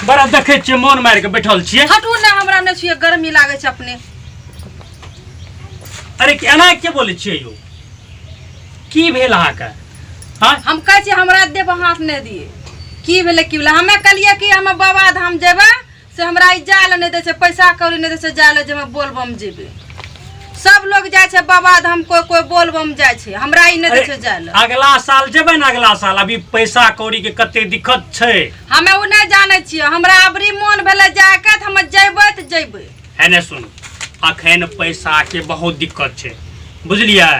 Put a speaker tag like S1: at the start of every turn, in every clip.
S1: बड़ा देखे छियै मन मार के बैठल छियै।
S2: हटू ना हमरा नै छियै गर्मी लागे छै अपने।
S1: अरे केना के बोले छियै यो? की भेल अहाँ के? हां
S2: हम कहै छी हमरा देब हाथ नै दिए। की भेले की भेले हमे कहलिए कि हम बाबा धाम जेबे से हमरा ई जाल नै दे छै पैसा कौड़ी नै दे छै जाल जे हम बोलबम जेबे। सब लोग जाय छै बाबा धाम कोई कोई बोलबम जाय छै हमरा ई नै दे छै जाल।
S1: अगला साल जेबे न अगला साल अभी पैसा कौड़ी के कते दिक्कत छै।
S2: हमे उ नै जानै छियै हमरा अबरी मन भेले जाय के त हम जेबै त जेबै।
S1: एने सुन अखन पैसा के बहुत दिक्कत छै बुझलियै।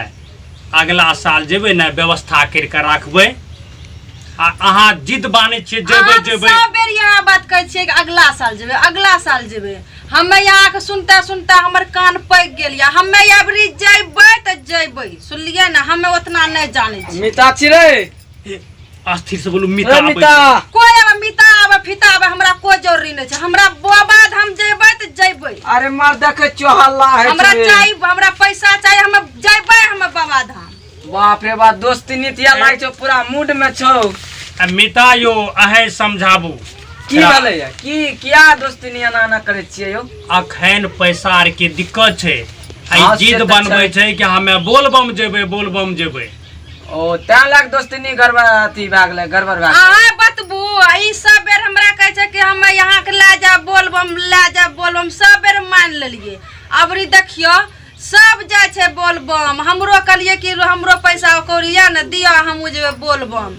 S1: अगला साल जेबे न व्यवस्था कर के रखबै। अहाँ जिद बाने छियै जेबै जेबै।
S2: सब बेर यहां बात कहै छियै कि अगला साल जेबै अगला साल जेबै। हमे यहाँ के सुनता सुनता हमर कान पक गेल या हमे अबरी जेबै त जेबै सुनलियै ना हमे उतना नै जानै छी।
S3: मिता छी रे
S1: अस्थिर से बोलू मिता
S3: मिता
S2: कोई अब मिता अब फिता अब हमरा कोई जरूरी नै छै हमरा बाबा धाम जेबै त जेबै।
S3: अरे मार देखे छो हल्ला है
S2: हमरा चाहिए हमरा पैसा चाहिए हम जेबै हम बाबा धाम।
S3: बाप रे बाप दोस्ती नीतिया लाग छो पूरा मूड में छो।
S1: मिता यो अहे समझाबू
S3: की भेलै की किया दोस्ती नियाना करे छियै यो?
S1: अखन पैसा आर के दिक्कत छै आई जिद बनबै छै कि हमे बोलबम जेबै बोलबम जेबै।
S3: ओ ता लाग दोस्ती नी गड़बड़ अथी भए गेलै गड़बड़ भए गेलै।
S2: अहाँ बतबू ई सब बेर हमरा कहै छै कि हम यहाँ के ले जा बोलबम सब बेर मान लेलिए। अबरी देखियो सब जाय छै बोलबम हमरो कहलिए कि हमरो पैसा कौड़िया न दिया हम जेबै बोलबम।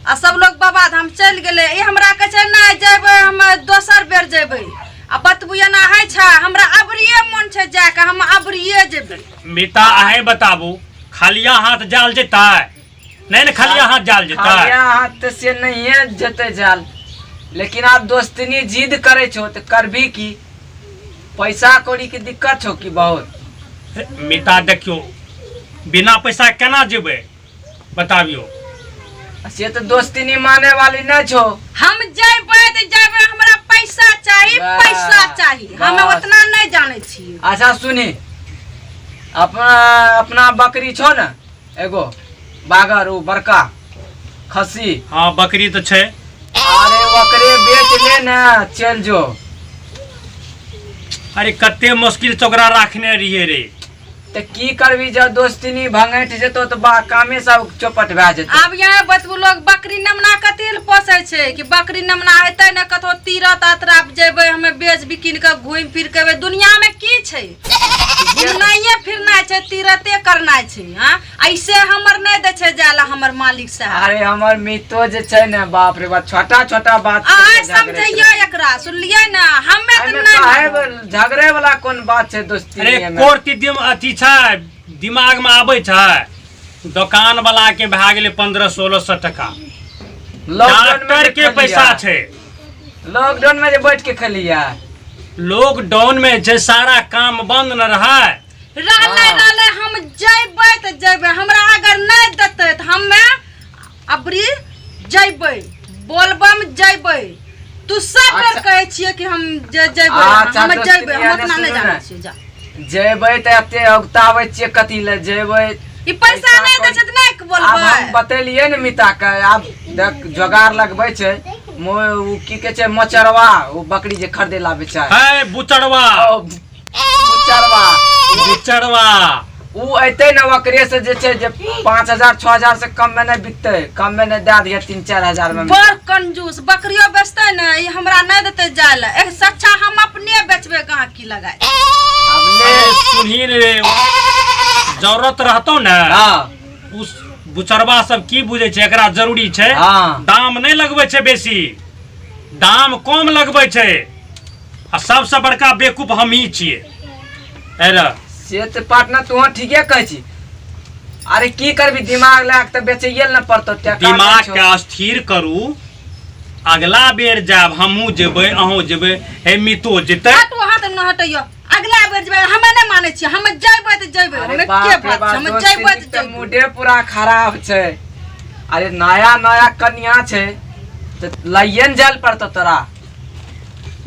S2: आ सब लोग बाबा धाम चल गेले ई हमरा कहै छै नै जेबै हम दोसर बेर जेबै। आ बतबू एना है छै हमरा अबरिये मन छै जाय के हम अबरिये जेबै।
S1: मिता अहे बताबू खालिया हाथ जाल जेतै नै न खालिया हाथ जाल जेतै?
S3: खालिया हाथ से नहीं जते जाल लेकिन आप दोस्ती जिद करे छो त करबी की पैसा कौड़ी की दिक्कत छो की बहुत?
S1: मिता देखियो बिना पैसा केना जेबै बताबियो।
S3: से तो दोस्ती नहीं माने वाली न छो।
S2: हम जेबै त जेबै हमरा पैसा चाहिए हम उतना नै जानै छी।
S3: अच्छा सुनी अपना बकरी छो न एगो बागर उ बड़का खस्सी।
S1: हां बकरी तो छै।
S3: अरे बकरी बेच ले न चल जो।
S1: अरे कते मुश्किल से ओकरा रखने रहिए रे।
S3: त की करबी जब दोस्ती नी भंगैठ जेतो त बा कामे सब चौपट भए जेतो।
S2: अब यहाँ बतबू लोग बकरी नमना कते ल पोसै छै कि बकरी नमना हेतै न कतो तीरथ यात्रा जेबै हमे बेच बिकिन के घूम फिर के दुनिया में की छै घूमनाइए फिरना छै तीरथे करना छै। हां ऐसे हमर नै दे छै जाला हमर मालिक साहब।
S3: अरे हमर मितो जे छै न बाप रे बाप छोटा छोटा बात
S2: आ समझियो एकरा सुनलियै न हमे त नै
S3: झगड़े वाला कोन बात छै दोस्ती में?
S1: अरे कोर्ती अथी छै दिमाग में आबै छै दुकान वाला के भए गेलै 1500-1600 टका डॉक्टर के पैसा छै।
S3: लॉकडाउन में जे बैठ के खलिया
S1: लॉकडाउन में जे सारा काम बंद न
S2: रहले हम जेबै त जेबै हमरा अगर नै देतै त हमे अबरी जेबै बोलबम जेबै। तू सब बेर कहै छियै कि हम जेबै हम जेबै हम उतना नै जानै छियै जा
S3: जेबै त एते उगताबै छियै कथि ले जेबै
S2: ई पैसा नै दे छै त नै बोलबै।
S3: अब हम बतेलिए न मिता के अब देख जोगार लगबै छै उ की कहै छै मचरवा उ बकरी जे खरीदे लाबे छै
S1: है बुचड़वा
S3: उ ऐते न ओकरे से जे छै जे 5000-6000 से कम में नै बिकतै कम में नै दे दिए 3-4 हजार में।
S2: बड़ कंजूस बकरियो बेचतै न ई हमरा नै देतै जाय ले एक सच्चा हम अपने बेचबे कहां की लगाय।
S1: अबले सुनही रे जरूरत रहतो न उस बुचरवा सब की बुझे छै एकरा जरूरी छै दाम नै लगबै छै बेसी दाम कम लगबै छै। आ सबसे बड़का बेवकूफ हम ही छियै। अरे
S3: से त पार्टनर तू ठीके कहै छी। अरे की करबी दिमाग लाग त बेचैये न पड़तो।
S1: दिमाग के स्थिर करू अगला बेर जाब हमहू जेबै अहूँ जेबै हे मितो जेतै।
S2: हटो हाथ न हटैयो अगला बेर जेबै हम नै मानै छी हम जेबै त जेबै हम के बात हम जेबै त जेबै।
S3: मूडे पूरा खराब छै। अरे नया नया कन्या छै त लइयन जाल पड़तो तोरा।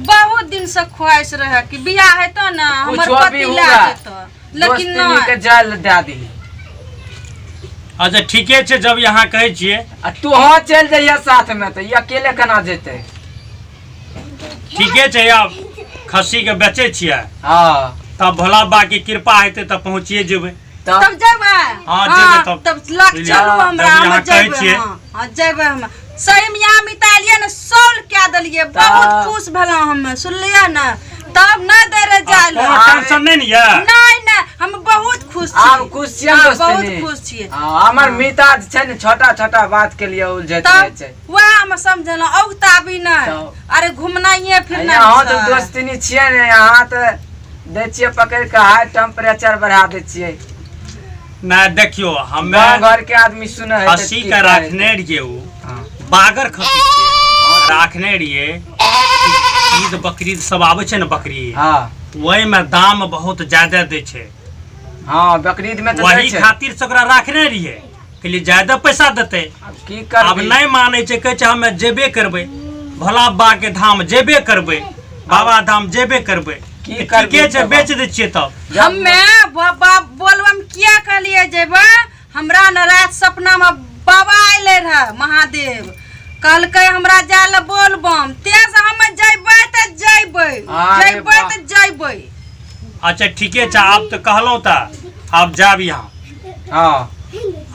S2: बहुत दिन से ख्वाहिश रहे कि बियाह हेतो न हमर पति ला जेतो लेकिन
S3: नै के जाल दे दी।
S1: अच्छा ठीके छै जब यहाँ कहै छियै
S3: आ तू हां चल जइया साथ में त ई अकेले केना जेतै?
S1: ठीके छै आब खस्सी के बेचे छियै
S3: हाँ
S1: तब भोला बाबा की कृपा हेतै तब पहुँचिए जेबै
S2: तब जेबै
S1: हाँ, जेबै तब।
S2: लग चलू हमरा
S1: जब
S2: हम
S1: यहाँ कहै
S2: जेबै
S1: छियै।
S2: हाँ जेबै हम सही में यहाँ मितालिए ने सोल कए देलिए बहुत खुश भेलहुँ हम सुनलिए ने तब नहीं दे रहे जाय
S1: कोनो टेंशन नहीं ने ये
S2: नहीं हम बहुत खुश छी
S3: आब खुश छियै
S2: हाँ,
S3: दोस्ती
S2: बहुत खुश छियै
S3: हमर मिता छै ने छोटा छोटा बात के लिए उलझैत रहे
S2: तब
S3: छै
S2: वह हम समझलहुँ औगताबी नहीं
S3: तब।
S2: अरे घूमनाइए फिरना
S3: यहाँ तो दोस्ती छियै ने यहाँ तो दै छियै पकड़ के हाई टेम्परेचर बढ़ा दै छियै
S1: ना देखियो हमे
S3: गाँव घर के आदमी सुने है
S1: खस्सी के राखने रहिए उ बागर खस्सी छियै राखने रहिए ईद बकरीद सब आबै छै ने बकरी
S3: हाँ
S1: वही में दाम बहुत ज्यादा दै छै
S3: हाँ बकरीद में तो
S1: वही खातिर से ओकरा राखने रहिए कहलिए ज्यादा पैसा देते
S3: की
S1: अब
S3: करबी
S1: नहीं माने छै कहै छै हमे जेबे करबै भोला बाबा के धाम जेबे करबै बाबा धाम जेबे करबै
S3: की करबै
S1: ठीके छै
S3: तब?
S1: बेच दै छियै तब
S2: हमे बोलबम किया कहलिए जेबै हमरा न रात सपना में बाबा आइले रहे महादेव कहलकै हमरा जाय ले बोलबम तेज हम जेबै त जेबै
S3: अरे
S2: जेबै
S3: वाह।
S2: त जेबै
S1: अच्छा ठीके छै आप तो कहलौ त अब जाब यहाँ
S3: हाँ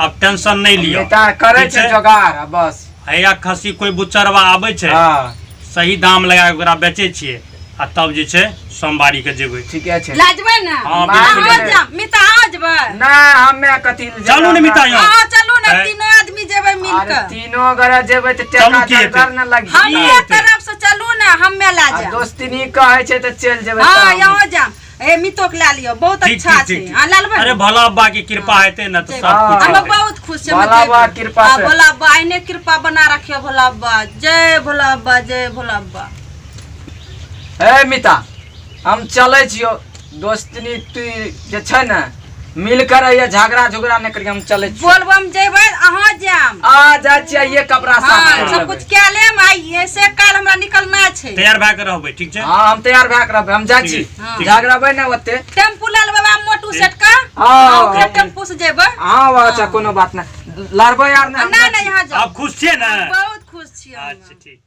S1: अब टेंशन नहीं लियो
S3: नेता करे
S1: ठीक
S3: छै
S1: छै?
S3: जोगार बस
S1: हैया खस्सी कोई बुचरवा आबै छै
S3: हाँ
S1: सही दाम लगा के ओकरा बेचै छियै आ तब जे छै सोमवारी के जेबै
S3: ठीके छै
S2: लाजबै ने
S1: हाँ,
S3: बिल्कुल
S2: अहाँ
S3: जेबै।
S2: जा मिता आ जेबै
S3: ना हमे कथी ले
S1: चलू ने मिता यहाँ
S2: हाँ चलू ने
S1: है।
S2: तीनों आदमी जेबै
S3: अरे
S2: मिलकर
S3: तीनों अगर जेबै त
S1: चलू
S3: टेका
S1: की हेतै?
S3: जरगर न लगी
S2: हमे
S1: हेतै?
S2: तरफ से चलू ने हमे ला
S3: आ
S2: जा
S3: दोस्ती कहै छै त चल जेबै
S2: हाँ
S3: तब।
S2: यहाँ जा ए मितो के ला लियो बहुत
S1: ठीक
S2: अच्छा
S1: ठीक
S2: छै
S1: ठीक
S2: हाँ लालबै
S1: अरे भोला बाबा की कृपा हेतै न तो सब
S3: हाँ।
S1: कुछ
S2: हम
S1: हेतै।
S2: बहुत खुश छी
S3: भोला बाबा कृपा से।
S2: भोला बाबा एने कृपा बना रखियो भोला बाबा जय भोला बाबा जय भोला बाबा
S3: हे मिता हम चले छियो दोस्ती तू जे छै ने मिलकर ये झगड़ा झुगड़ा नहीं करिए हम चले छियो
S2: बोलबम जेबै अहाँ जाम
S3: आ जा छियै ये कपड़ा साफ
S2: हाँ
S3: कर
S2: सब
S3: लेबै।
S2: कुछ कए लेम आइए से काल हमरा निकलना छै
S1: तैयार भए के रहबै ठीक छै
S3: हाँ हम तैयार भए के रहबै हम जा छी
S2: हाँ।
S3: झगड़बै ने ओते
S2: टेम्पू ला लेबै बाबा मोटू सेट का
S3: हाँ।
S2: ओकरे टेम्पू से जेबै
S3: हाँ अच्छा कोनो बात नहीं लड़बै यार
S2: नहीं नहीं यहाँ जाओ
S1: आप खुश छियै ने
S2: बहुत खुश छी हम
S1: अच्छा ठीक